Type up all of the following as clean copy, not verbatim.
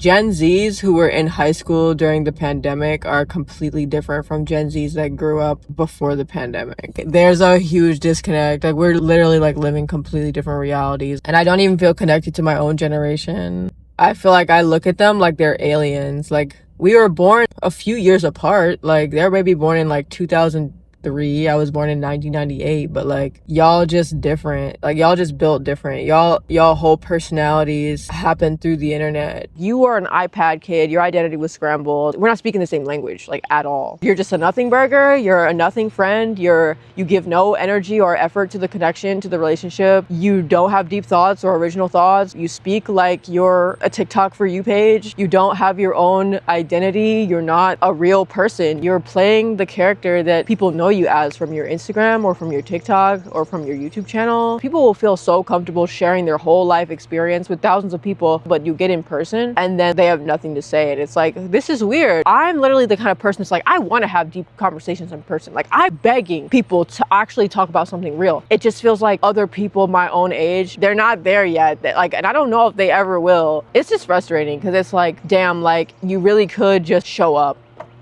Gen Zs who were in high school during the pandemic are completely different from Gen Zs that grew up before the pandemic. There's a huge disconnect. Like, we're literally like living completely different realities. And I don't even feel connected to my own generation. I feel like I look at them like they're aliens. Like, we were born a few years apart. Like, they're maybe born in like 2003. I was born in 1998, but like, y'all just different. Like, y'all just built different. Y'all whole personalities happen through the internet. You were an iPad kid. Your identity was scrambled. We're not speaking the same language, like, at all. You're just a nothing burger. You're a nothing friend. You give no energy or effort to the connection, to the relationship. You don't have deep thoughts or original thoughts. You speak like you're a TikTok For You page. You don't have your own identity. You're not a real person. You're playing the character that people know you as from your Instagram or from your TikTok or from your YouTube channel. People will feel so comfortable sharing their whole life experience with thousands of people, but you get in person and then they have nothing to say. And it's like, this is weird. I'm literally the kind of person that's like, I want to have deep conversations in person. Like, I'm begging people to actually talk about something real. It just feels like other people my own age, they're not there yet. Like, and I don't know if they ever will. It's just frustrating because it's like, damn, like, you really could just show up.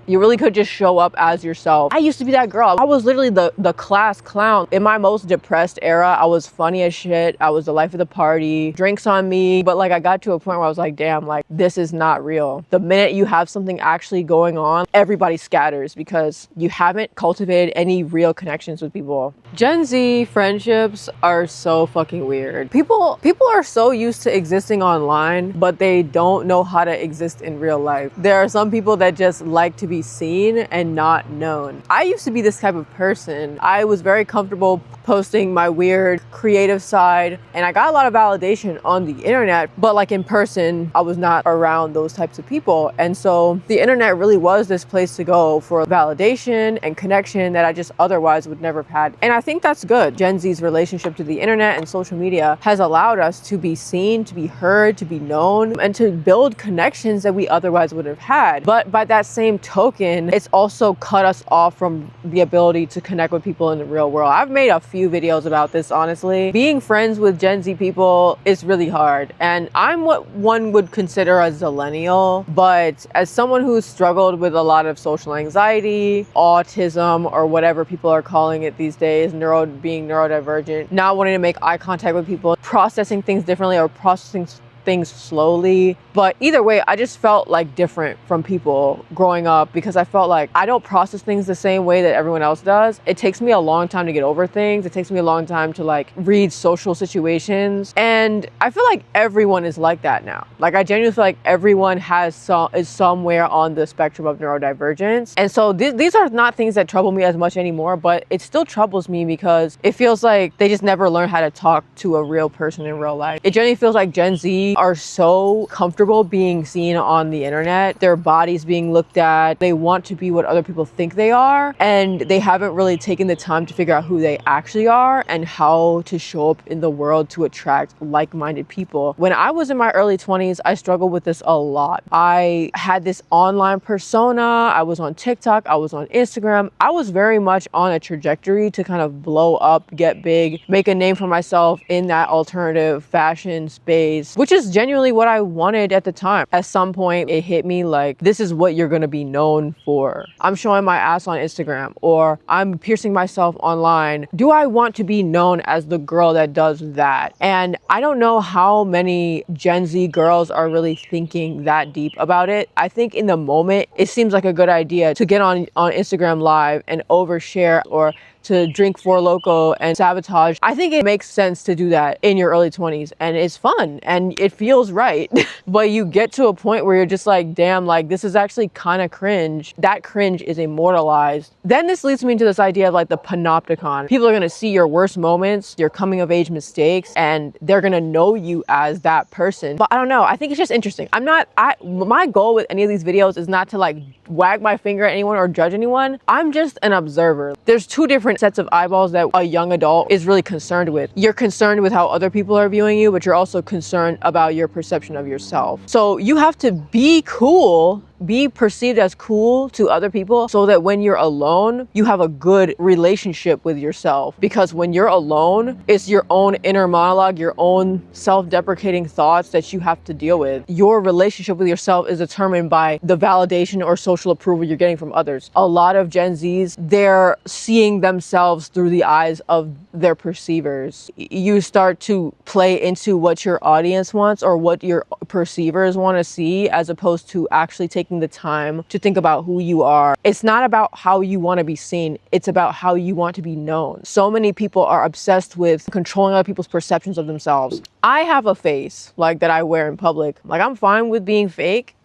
You really could just show up as yourself. I used to be that girl. I was literally the class clown. In my most depressed era, I was funny as shit. I was the life of the party, drinks on me. But like, I got to a point where I was like, damn, like, this is not real. The minute you have something actually going on, everybody scatters because you haven't cultivated any real connections with people. Gen Z friendships are so fucking weird. People are so used to existing online, but they don't know how to exist in real life. There are some people that just like to be seen and not known. I used to be this type of person. I was very comfortable posting my weird creative side, and I got a lot of validation on the internet, but like, in person, I was not around those types of people. And so the internet really was this place to go for validation and connection that I just otherwise would never have had. And I think that's good. Gen Z's relationship to the internet and social media has allowed us to be seen, to be heard, to be known, and to build connections that we otherwise would have had. But by that same token, it's also cut us off from the ability to connect with people in the real world. I've made a few videos about this, honestly. Being friends with Gen Z people is really hard. And I'm what one would consider a zillennial, but as someone who's struggled with a lot of social anxiety, autism, or whatever people are calling it these days, being neurodivergent, not wanting to make eye contact with people, processing things differently or processing things slowly. But either way, I just felt like different from people growing up because I felt like I don't process things the same way that everyone else does. It takes me a long time to get over things. It takes me a long time to like read social situations. And I feel like everyone is like that now. Like, I genuinely feel like everyone is somewhere on the spectrum of neurodivergence. And so these are not things that trouble me as much anymore, but it still troubles me because it feels like they just never learn how to talk to a real person in real life. It genuinely feels like Gen Z are so comfortable being seen on the internet, their bodies being looked at. They want to be what other people think they are, and they haven't really taken the time to figure out who they actually are and how to show up in the world to attract like-minded people. When I was in my early 20s, I struggled with this a lot. I had this online persona. I was on TikTok. I was on Instagram. I was very much on a trajectory to kind of blow up, get big, make a name for myself in that alternative fashion space, which is genuinely what I wanted at the time. At some point, it hit me like, this is what you're gonna be known for. I'm showing my ass on Instagram, or I'm piercing myself online. Do I want to be known as the girl that does that? And I don't know how many Gen Z girls are really thinking that deep about it. I think in the moment, it seems like a good idea to get on Instagram Live and overshare, or to drink Four Loko and sabotage. I think it makes sense to do that in your early 20s, and it's fun and it feels right. But you get to a point where you're just like, damn, like, this is actually kind of cringe. That cringe is immortalized. Then this leads me into this idea of like the panopticon. People are gonna see your worst moments, your coming of age mistakes, and they're gonna know you as that person. But I don't know, I think it's just interesting. My goal with any of these videos is not to like wag my finger at anyone or judge anyone. I'm just an observer. There's two different sets of eyeballs that a young adult is really concerned with. You're concerned with how other people are viewing you, but you're also concerned about your perception of yourself. So you have to be cool be perceived as cool to other people so that when you're alone, you have a good relationship with yourself. Because when you're alone, it's your own inner monologue, your own self-deprecating thoughts that you have to deal with. Your relationship with yourself is determined by the validation or social approval you're getting from others. A lot of Gen Zs, they're seeing themselves through the eyes of their perceivers. You start to play into what your audience wants or what your perceivers want to see, as opposed to actually taking the time to think about who you are. It's not about how you want to be seen, it's about how you want to be known. So many people are obsessed with controlling other people's perceptions of themselves. I have a face like that I wear in public. Like, I'm fine with being fake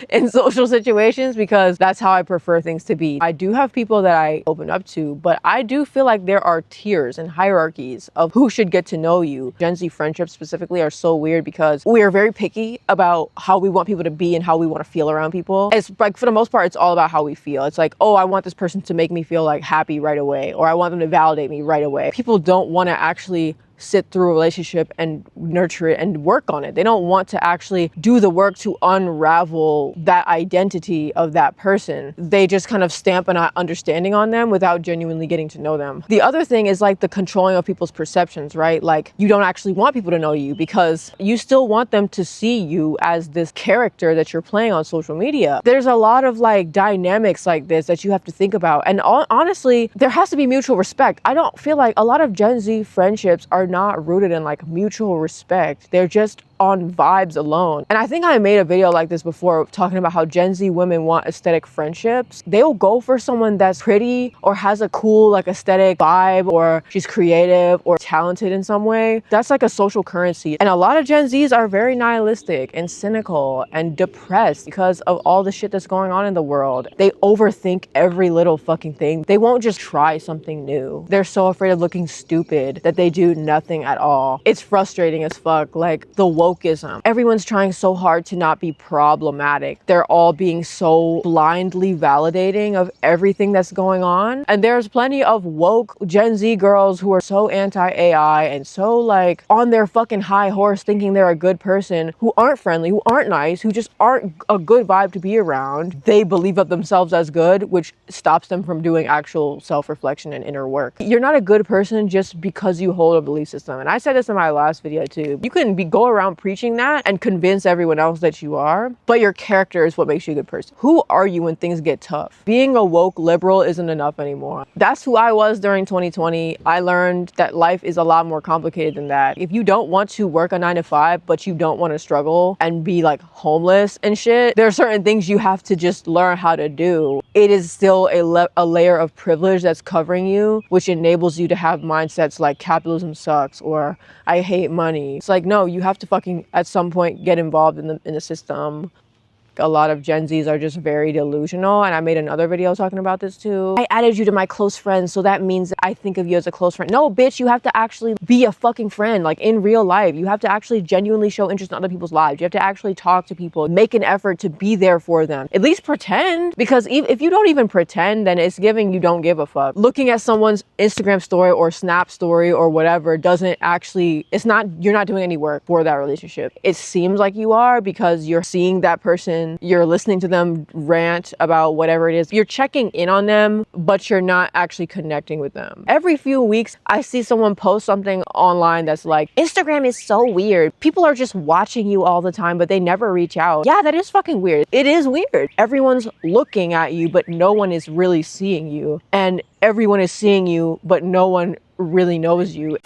in social situations because that's how I prefer things to be. I do have people that I open up to, but I do feel like there are tiers and hierarchies of who should get to know you. Gen Z friendships specifically are so weird because we are very picky about how we want people to be and how we want to feel around people. It's like, for the most part, it's all about how we feel. It's like, oh, I want this person to make me feel like happy right away, or I want them to validate me right away. People don't want to actually sit through a relationship and nurture it and work on it. They don't want to actually do the work to unravel that identity of that person. They just kind of stamp an understanding on them without genuinely getting to know them. The other thing is like the controlling of people's perceptions, right? Like, you don't actually want people to know you because you still want them to see you as this character that you're playing on social media. There's a lot of like dynamics like this that you have to think about. And honestly, there has to be mutual respect. I don't feel like a lot of Gen Z friendships are not rooted in like mutual respect. They're just on vibes alone. And I think I made a video like this before talking about how Gen Z women want aesthetic friendships. They'll go for someone that's pretty or has a cool like aesthetic vibe, or she's creative or talented in some way. That's like a social currency. And a lot of Gen Zs are very nihilistic and cynical and depressed because of all the shit that's going on in the world. They overthink every little fucking thing. They won't just try something new. They're so afraid of looking stupid that they do nothing at all. It's frustrating as fuck. Like, the wokeism. Everyone's trying so hard to not be problematic. They're all being so blindly validating of everything that's going on. And there's plenty of woke Gen Z girls who are so anti-AI and so like on their fucking high horse thinking they're a good person, who aren't friendly, who aren't nice, who just aren't a good vibe to be around. They believe of themselves as good, which stops them from doing actual self-reflection and inner work. You're not a good person just because you hold a belief system. And I said this in my last video too. You can go around preaching that and convince everyone else that you are, but your character is what makes you a good person. Who are you when things get tough? Being a woke liberal isn't enough anymore. That's who I was during 2020. I learned that life is a lot more complicated than that. If you don't want to work a 9-to-5, but you don't want to struggle and be like homeless and shit, there are certain things you have to just learn how to do. It is still a layer of privilege that's covering you, which enables you to have mindsets like capitalism sucks or I hate money. It's like, no, you have to fucking at some point get involved in the system. A lot of Gen Zs are just very delusional, and I made another video talking about this too. I added you to my close friends, so that means that I think of you as a close friend. No, bitch, you have to actually be a fucking friend, like in real life. You have to actually genuinely show interest in other people's lives. You have to actually talk to people, make an effort to be there for them. At least pretend, because if you don't even pretend, then it's giving you don't give a fuck. Looking at someone's Instagram story or Snap story or whatever doesn't actually, you're not doing any work for that relationship. It seems like you are because you're seeing that person, you're listening to them rant about whatever it is. You're checking in on them, but you're not actually connecting with them. Every few weeks, I see someone post something online that's like, Instagram is so weird. People are just watching you all the time, but they never reach out. Yeah, that is fucking weird. It is weird. Everyone's looking at you, but no one is really seeing you. And everyone is seeing you, but no one really knows you.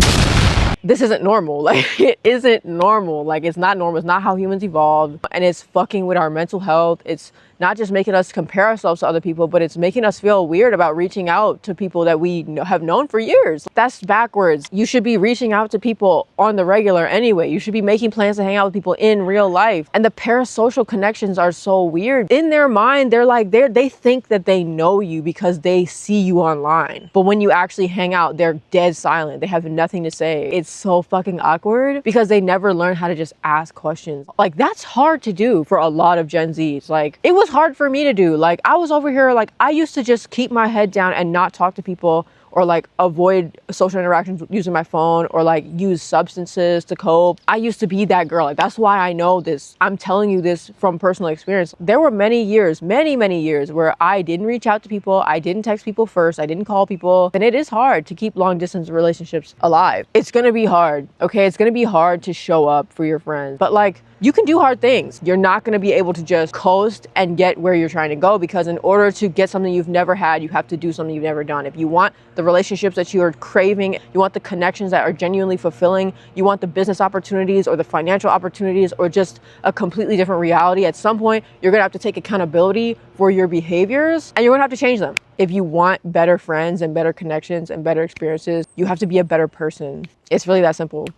This isn't normal. Like, it isn't normal. Like, it's not normal. It's not how humans evolve. And it's fucking with our mental health. It's not just making us compare ourselves to other people, but it's making us feel weird about reaching out to people that we have known for years. That's backwards. You should be reaching out to people on the regular anyway. You should be making plans to hang out with people in real life. And the parasocial connections are so weird. In their mind, they're like, they think that they know you because they see you online. But when you actually hang out, they're dead silent. They have nothing to say. It's so fucking awkward because they never learn how to just ask questions. Like, that's hard to do for a lot of Gen Zs. Like, it was hard for me to do. Like, I was over here, like, I used to just keep my head down and not talk to people or like avoid social interactions using my phone, or like use substances to cope. I used to be that girl. Like, that's why I know this. I'm telling you this from personal experience. There were many years, many years where I didn't reach out to people. I didn't text people first. I didn't call people. And it is hard to keep long distance relationships alive. It's gonna be hard, okay? It's gonna be hard to show up for your friends. But like, you can do hard things. You're not gonna be able to just coast and get where you're trying to go, because in order to get something you've never had, you have to do something you've never done. If you want the relationships that you are craving, you want the connections that are genuinely fulfilling, you want the business opportunities or the financial opportunities or just a completely different reality, at some point, you're gonna have to take accountability for your behaviors and you're gonna have to change them. If you want better friends and better connections and better experiences, you have to be a better person. It's really that simple.